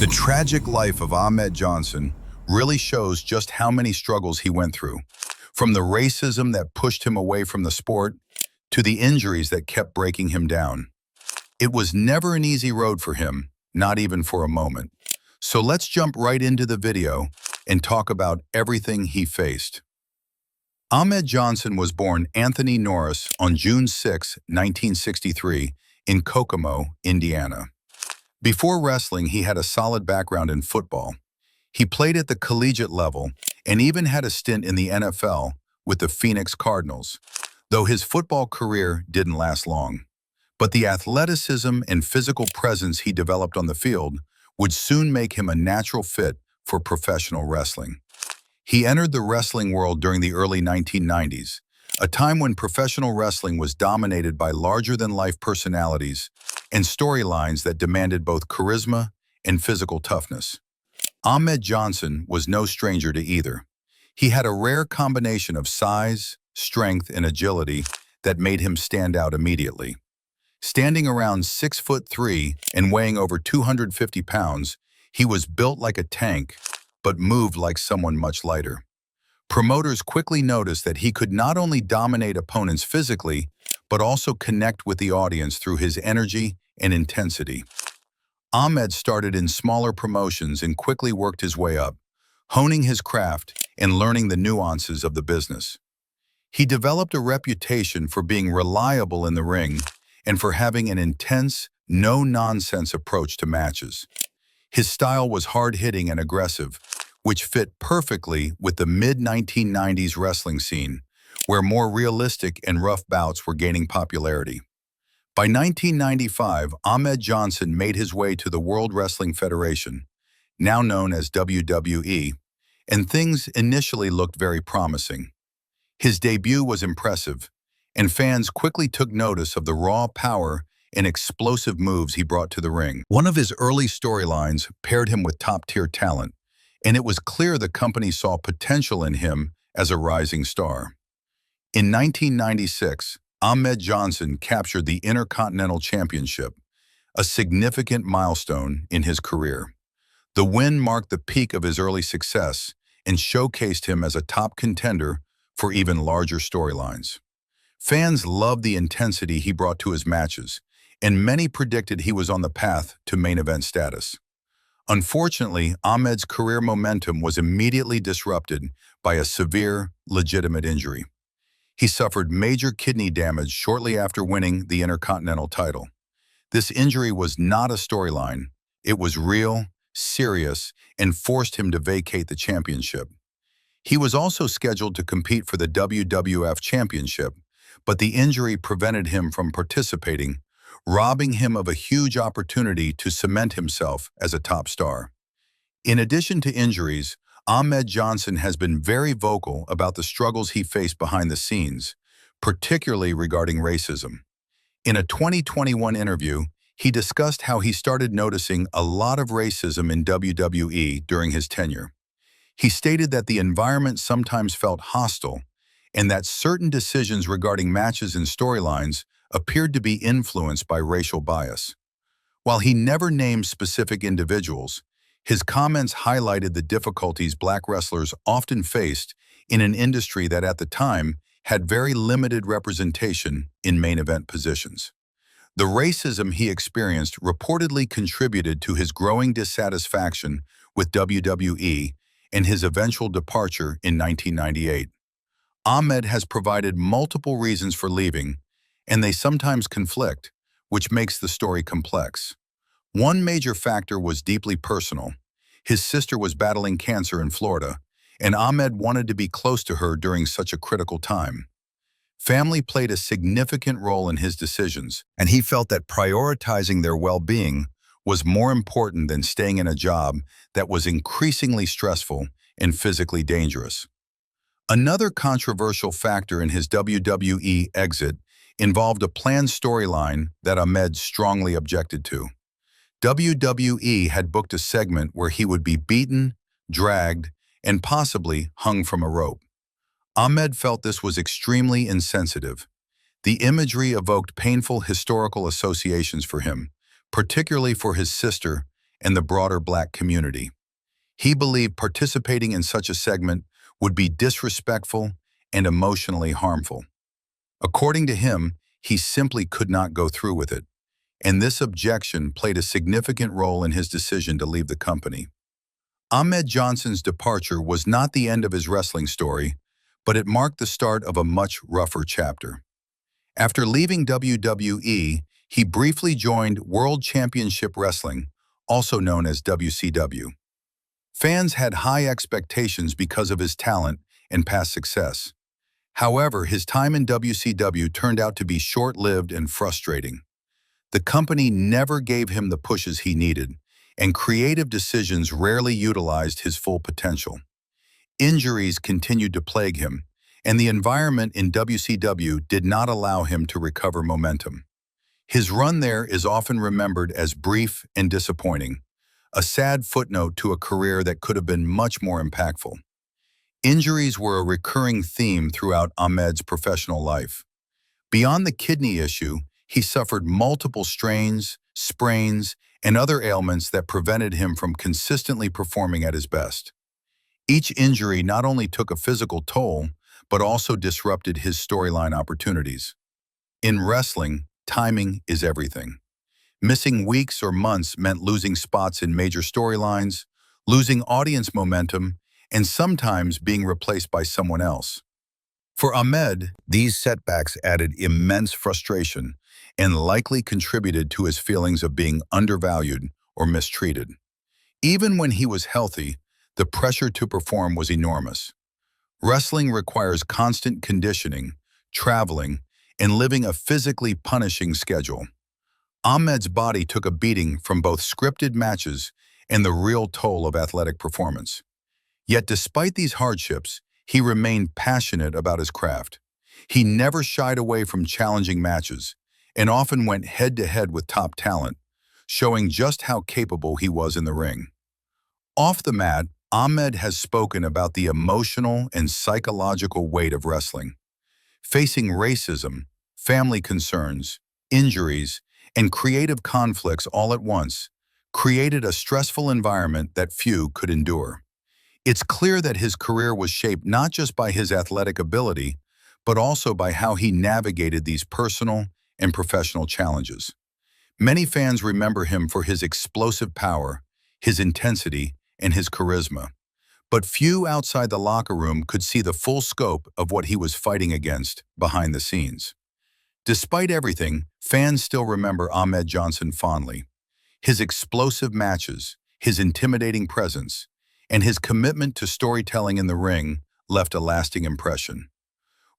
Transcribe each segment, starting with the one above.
The tragic life of Ahmed Johnson really shows just how many struggles he went through, from the racism that pushed him away from the sport to the injuries that kept breaking him down. It was never an easy road for him, not even for a moment. So let's jump right into the video and talk about everything he faced. Ahmed Johnson was born Anthony Norris on June 6, 1963, in Kokomo, Indiana. Before wrestling, he had a solid background in football. He played at the collegiate level and even had a stint in the NFL with the Phoenix Cardinals, though his football career didn't last long. But the athleticism and physical presence he developed on the field would soon make him a natural fit for professional wrestling. He entered the wrestling world during the early 1990s, a time when professional wrestling was dominated by larger-than-life personalities and storylines that demanded both charisma and physical toughness. Ahmed Johnson was no stranger to either. He had a rare combination of size, strength, and agility that made him stand out immediately. Standing around 6'3" and weighing over 250 pounds, he was built like a tank, but moved like someone much lighter. Promoters quickly noticed that he could not only dominate opponents physically, but also connect with the audience through his energy and intensity. Ahmed started in smaller promotions and quickly worked his way up, honing his craft and learning the nuances of the business. He developed a reputation for being reliable in the ring and for having an intense, no-nonsense approach to matches. His style was hard-hitting and aggressive, which fit perfectly with the mid-1990s wrestling scene, where more realistic and rough bouts were gaining popularity. By 1995, Ahmed Johnson made his way to the World Wrestling Federation, now known as WWE, and things initially looked very promising. His debut was impressive, and fans quickly took notice of the raw power and explosive moves he brought to the ring. One of his early storylines paired him with top-tier talent, and it was clear the company saw potential in him as a rising star. In 1996, Ahmed Johnson captured the Intercontinental Championship, a significant milestone in his career. The win marked the peak of his early success and showcased him as a top contender for even larger storylines. Fans loved the intensity he brought to his matches, and many predicted he was on the path to main event status. Unfortunately, Ahmed's career momentum was immediately disrupted by a severe, legitimate injury. He suffered major kidney damage shortly after winning the Intercontinental title. This injury was not a storyline. It was real, serious, and forced him to vacate the championship. He was also scheduled to compete for the WWF Championship, but the injury prevented him from participating, robbing him of a huge opportunity to cement himself as a top star. In addition to injuries, Ahmed Johnson has been very vocal about the struggles he faced behind the scenes, particularly regarding racism. In a 2021 interview, he discussed how he started noticing a lot of racism in WWE during his tenure. He stated that the environment sometimes felt hostile and that certain decisions regarding matches and storylines appeared to be influenced by racial bias. While he never named specific individuals, his comments highlighted the difficulties Black wrestlers often faced in an industry that at the time had very limited representation in main event positions. The racism he experienced reportedly contributed to his growing dissatisfaction with WWE and his eventual departure in 1998. Ahmed has provided multiple reasons for leaving, and they sometimes conflict, which makes the story complex. One major factor was deeply personal. His sister was battling cancer in Florida, and Ahmed wanted to be close to her during such a critical time. Family played a significant role in his decisions, and he felt that prioritizing their well-being was more important than staying in a job that was increasingly stressful and physically dangerous. Another controversial factor in his WWE exit involved a planned storyline that Ahmed strongly objected to. WWE had booked a segment where he would be beaten, dragged, and possibly hung from a rope. Ahmed felt this was extremely insensitive. The imagery evoked painful historical associations for him, particularly for his sister and the broader black community. He believed participating in such a segment would be disrespectful and emotionally harmful. According to him, he simply could not go through with it, and this objection played a significant role in his decision to leave the company. Ahmed Johnson's departure was not the end of his wrestling story, but it marked the start of a much rougher chapter. After leaving WWE, he briefly joined World Championship Wrestling, also known as WCW. Fans had high expectations because of his talent and past success. However, his time in WCW turned out to be short-lived and frustrating. The company never gave him the pushes he needed, and creative decisions rarely utilized his full potential. Injuries continued to plague him, and the environment in WCW did not allow him to recover momentum. His run there is often remembered as brief and disappointing, a sad footnote to a career that could have been much more impactful. Injuries were a recurring theme throughout Ahmed's professional life. Beyond the kidney issue, he suffered multiple strains, sprains, and other ailments that prevented him from consistently performing at his best. Each injury not only took a physical toll, but also disrupted his storyline opportunities. In wrestling, timing is everything. Missing weeks or months meant losing spots in major storylines, losing audience momentum, and sometimes being replaced by someone else. For Ahmed, these setbacks added immense frustration and likely contributed to his feelings of being undervalued or mistreated. Even when he was healthy, the pressure to perform was enormous. Wrestling requires constant conditioning, traveling, and living a physically punishing schedule. Ahmed's body took a beating from both scripted matches and the real toll of athletic performance. Yet despite these hardships, he remained passionate about his craft. He never shied away from challenging matches and often went head-to-head with top talent, showing just how capable he was in the ring. Off the mat, Ahmed has spoken about the emotional and psychological weight of wrestling. Facing racism, family concerns, injuries, and creative conflicts all at once created a stressful environment that few could endure. It's clear that his career was shaped not just by his athletic ability, but also by how he navigated these personal and professional challenges. Many fans remember him for his explosive power, his intensity, and his charisma. But few outside the locker room could see the full scope of what he was fighting against behind the scenes. Despite everything, fans still remember Ahmed Johnson fondly. His explosive matches, his intimidating presence, and his commitment to storytelling in the ring left a lasting impression.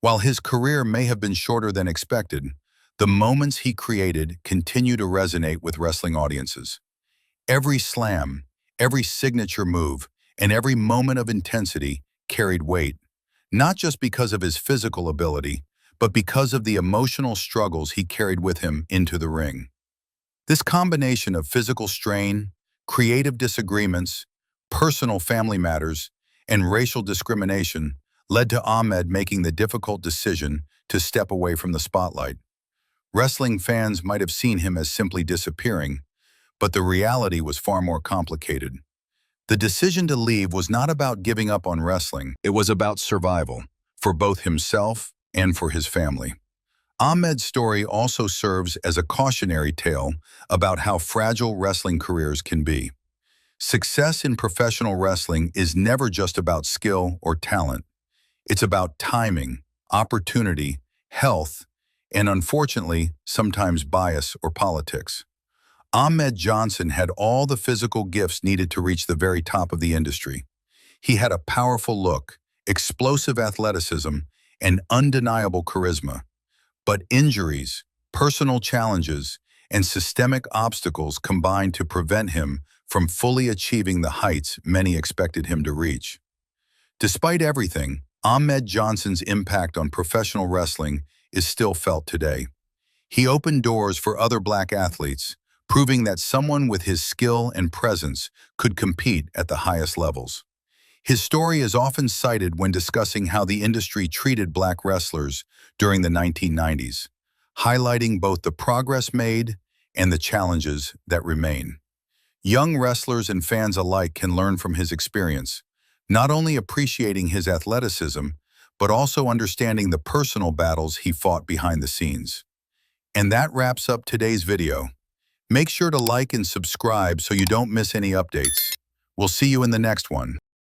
While his career may have been shorter than expected, the moments he created continue to resonate with wrestling audiences. Every slam, every signature move, and every moment of intensity carried weight, not just because of his physical ability, but because of the emotional struggles he carried with him into the ring. This combination of physical strain, creative disagreements, personal family matters, and racial discrimination led to Ahmed making the difficult decision to step away from the spotlight. Wrestling fans might have seen him as simply disappearing, but the reality was far more complicated. The decision to leave was not about giving up on wrestling, it was about survival, for both himself and for his family. Ahmed's story also serves as a cautionary tale about how fragile wrestling careers can be. Success in professional wrestling is never just about skill or talent. It's about timing, opportunity, health, and unfortunately, sometimes bias or politics. Ahmed Johnson had all the physical gifts needed to reach the very top of the industry. He had a powerful look, explosive athleticism, and undeniable charisma. But injuries, personal challenges, and systemic obstacles combined to prevent him from fully achieving the heights many expected him to reach. Despite everything, Ahmed Johnson's impact on professional wrestling is still felt today. He opened doors for other black athletes, proving that someone with his skill and presence could compete at the highest levels. His story is often cited when discussing how the industry treated black wrestlers during the 1990s, highlighting both the progress made and the challenges that remain. Young wrestlers and fans alike can learn from his experience, not only appreciating his athleticism, but also understanding the personal battles he fought behind the scenes. And that wraps up today's video. Make sure to like and subscribe so you don't miss any updates. We'll see you in the next one.